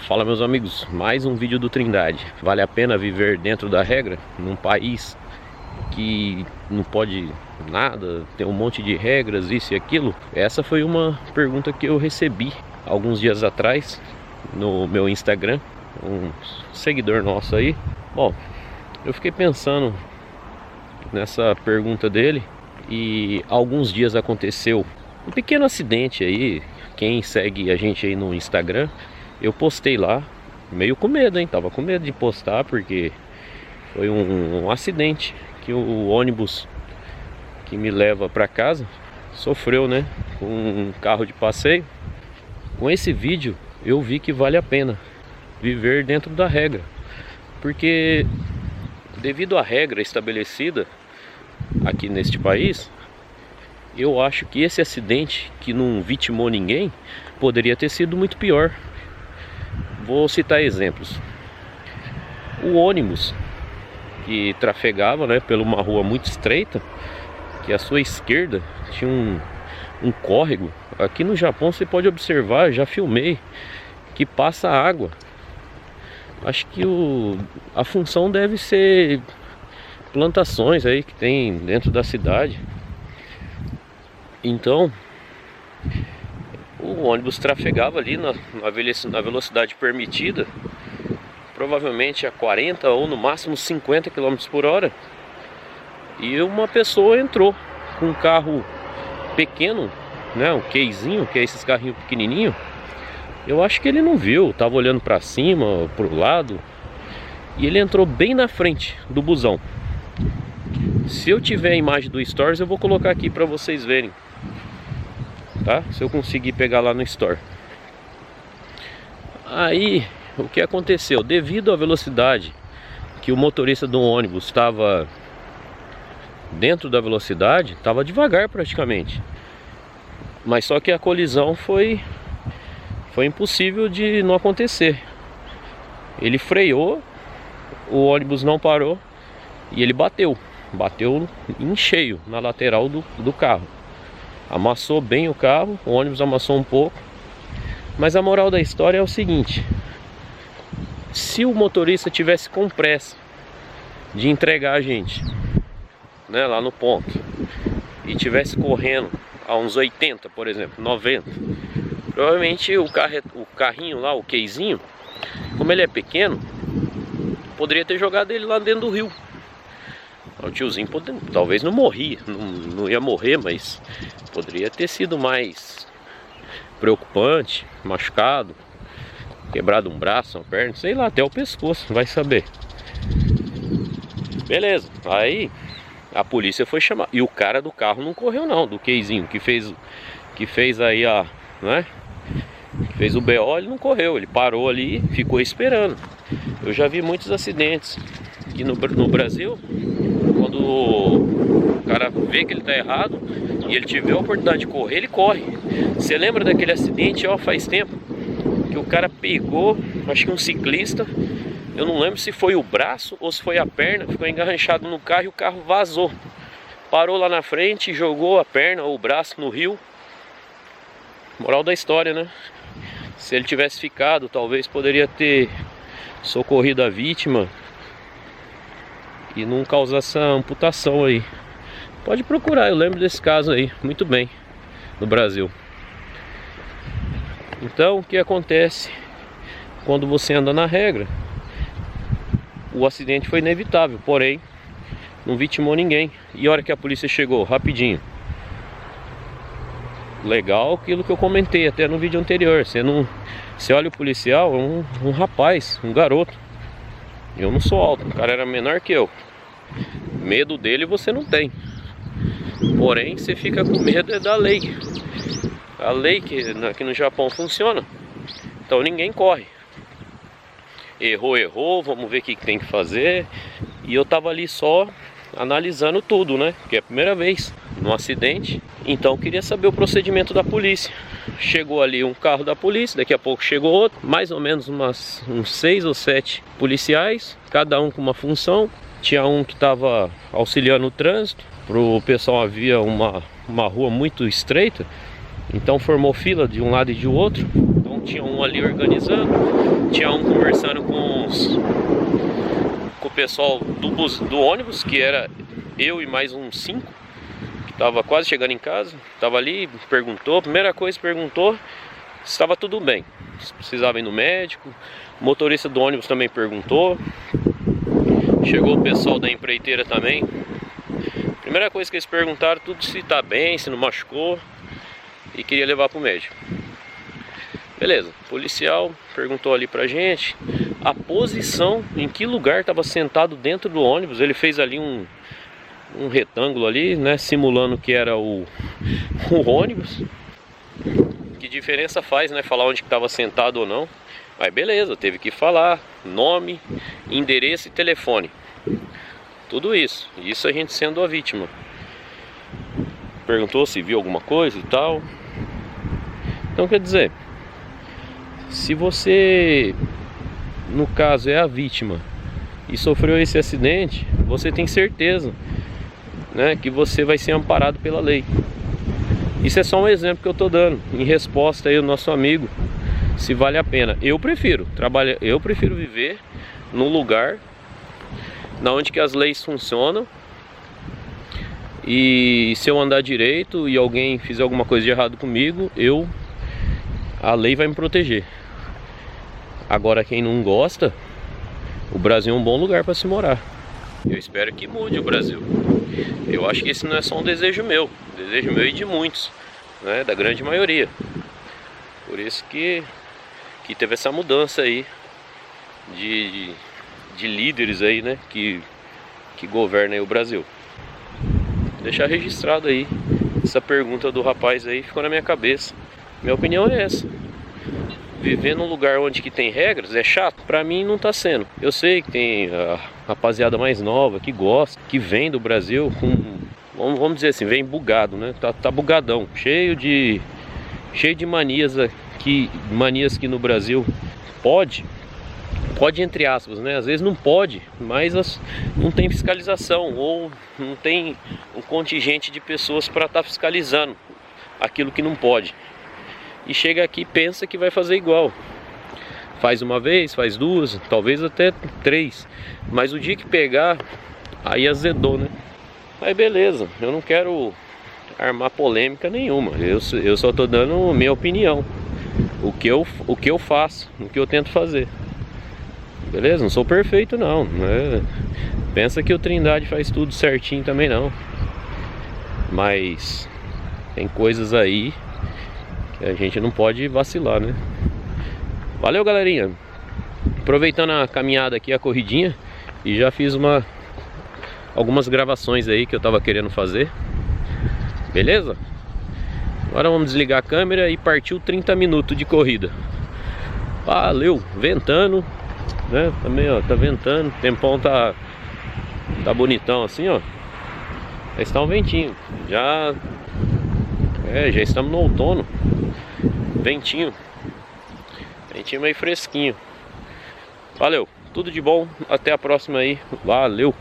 Fala, meus amigos, mais um vídeo do Trindade. Vale a pena viver dentro da regra num país que não pode nada, tem um monte de regras, isso e aquilo? Essa foi uma pergunta que eu recebi alguns dias atrás no meu Instagram, um seguidor nosso aí. Bom, eu fiquei pensando nessa pergunta dele e alguns dias aconteceu um pequeno acidente aí. Quem segue a gente aí no Instagram, eu postei lá, meio com medo, hein? Tava com medo de postar porque foi um acidente que o ônibus que me leva para casa sofreu, né? Com um carro de passeio. Com esse vídeo eu vi que vale a pena viver dentro da regra, porque devido à regra estabelecida aqui neste país, eu acho que esse acidente que não vitimou ninguém poderia ter sido muito pior. Vou citar exemplos. O ônibus que trafegava, né, por uma rua muito estreita, que à sua esquerda tinha um córrego. Aqui no Japão você pode observar, já filmei, que passa água. Acho que a função deve ser plantações aí que tem dentro da cidade. Então o ônibus trafegava ali na velocidade permitida, provavelmente a 40 ou no máximo 50 km por hora. E uma pessoa entrou com um carro pequeno, né, um casezinho, que é esses carrinhos pequenininhos. Eu acho que ele não viu, estava olhando para cima, para o lado, e ele entrou bem na frente do busão. Se eu tiver a imagem do Stories, eu vou colocar aqui para vocês verem, tá? Se eu conseguir pegar lá no Store. Aí, o que aconteceu? Devido à velocidade que o motorista do ônibus estava dentro da velocidade, estava devagar praticamente. Mas só que a colisão foi impossível de não acontecer. Ele freou, o ônibus não parou e ele bateu em cheio na lateral do carro. Amassou bem o carro, o ônibus amassou um pouco. Mas a moral da história é o seguinte: se o motorista tivesse com pressa de entregar a gente, né, lá no ponto, e tivesse correndo a uns 80, por exemplo, 90, provavelmente o carrinho lá, o casezinho, como ele é pequeno, poderia ter jogado ele lá dentro do rio. O tiozinho talvez não morria, não ia morrer, mas poderia ter sido mais preocupante, machucado, quebrado um braço, uma perna, sei lá, até o pescoço, vai saber. Beleza, aí a polícia foi chamar, e o cara do carro não correu não, do casezinho, que fez aí né, que fez o BO, ele não correu, ele parou ali, ficou esperando. Eu já vi muitos acidentes aqui no Brasil, quando o cara vê que ele tá errado e ele tiver a oportunidade de correr, ele corre. Você lembra daquele acidente, ó, faz tempo, que o cara pegou, acho que um ciclista, eu não lembro se foi o braço ou se foi a perna, ficou engarranchado no carro e o carro vazou. Parou lá na frente, jogou a perna ou o braço no rio. Moral da história, né? Se ele tivesse ficado, talvez poderia ter socorrido a vítima e não causar essa amputação aí. Pode procurar, eu lembro desse caso aí muito bem no Brasil. Então, o que acontece quando você anda na regra? O acidente foi inevitável, porém não vitimou ninguém. E a hora que a polícia chegou, rapidinho. Legal aquilo que eu comentei até no vídeo anterior. Você olha o policial, um rapaz, um garoto. Eu não sou alto, o cara era menor que eu. Medo dele você não tem. Porém, você fica com medo da lei. A lei que aqui no Japão funciona. Então ninguém corre. Errou, vamos ver o que tem que fazer. E eu tava ali só analisando tudo, né? Porque é a primeira vez no acidente. Então eu queria saber o procedimento da polícia. Chegou ali um carro da polícia, daqui a pouco chegou outro. Mais ou menos uns 6 ou 7 policiais, cada um com uma função. Tinha um que estava auxiliando o trânsito. Pro pessoal havia uma rua muito estreita, então formou fila de um lado e de outro. Então tinha um ali organizando, tinha um conversando com o pessoal do ônibus, que era eu e mais uns 5, que tava quase chegando em casa, tava ali, perguntou, primeira coisa perguntou se estava tudo bem, se precisava ir no médico. O motorista do ônibus também perguntou. Chegou o pessoal da empreiteira também. Primeira coisa que eles perguntaram, tudo se tá bem, se não machucou, e queria levar pro médico. Beleza, o policial perguntou ali pra gente a posição, em que lugar estava sentado dentro do ônibus. Ele fez ali um retângulo ali, né, simulando que era o ônibus. Que diferença faz, né, falar onde que estava sentado ou não. Mas beleza, teve que falar nome, endereço e telefone. Tudo isso. Isso a gente sendo a vítima. Perguntou se viu alguma coisa e tal. Então quer dizer, se você, no caso, é a vítima e sofreu esse acidente, você tem certeza, né, que você vai ser amparado pela lei. Isso é só um exemplo que eu tô dando em resposta aí ao nosso amigo, se vale a pena. Eu prefiro viver num lugar na onde que as leis funcionam, e se eu andar direito e alguém fizer alguma coisa de errado comigo, a lei vai me proteger. Agora, quem não gosta, o Brasil é um bom lugar para se morar. Eu espero que mude o Brasil. Eu acho que esse não é só um desejo meu e de muitos, né, da grande maioria. Por isso que teve essa mudança aí de líderes aí, né, que governam aí o Brasil. Vou deixar registrado aí essa pergunta do rapaz aí, ficou na minha cabeça. Minha opinião é essa. Viver num lugar onde que tem regras é chato? Pra mim não tá sendo. Eu sei que tem a rapaziada mais nova que gosta, que vem do Brasil com, vamos dizer assim, vem bugado, né? Tá bugadão, cheio de manias que no Brasil pode entre aspas, né? Às vezes não pode, mas não tem fiscalização, ou não tem um contingente de pessoas para estar fiscalizando aquilo que não pode. E chega aqui e pensa que vai fazer igual. Faz uma vez, faz duas, talvez até 3. Mas o dia que pegar, aí azedou, né? Aí beleza, eu não quero armar polêmica nenhuma. Eu só tô dando minha opinião. O que eu faço, o que eu tento fazer. Beleza? Não sou perfeito não, né? Pensa que o Trindade faz tudo certinho também não. Mas tem coisas aí que a gente não pode vacilar, né? Valeu, galerinha. Aproveitando a caminhada aqui, a corridinha, e já fiz algumas gravações aí que eu tava querendo fazer. Beleza? Agora vamos desligar a câmera e partiu 30 minutos de corrida. Valeu, ventando, né? Também, ó, tá ventando, o tempão tá bonitão assim, ó. Já está um ventinho. Já estamos no outono. Ventinho meio fresquinho. Valeu, tudo de bom, até a próxima aí. Valeu.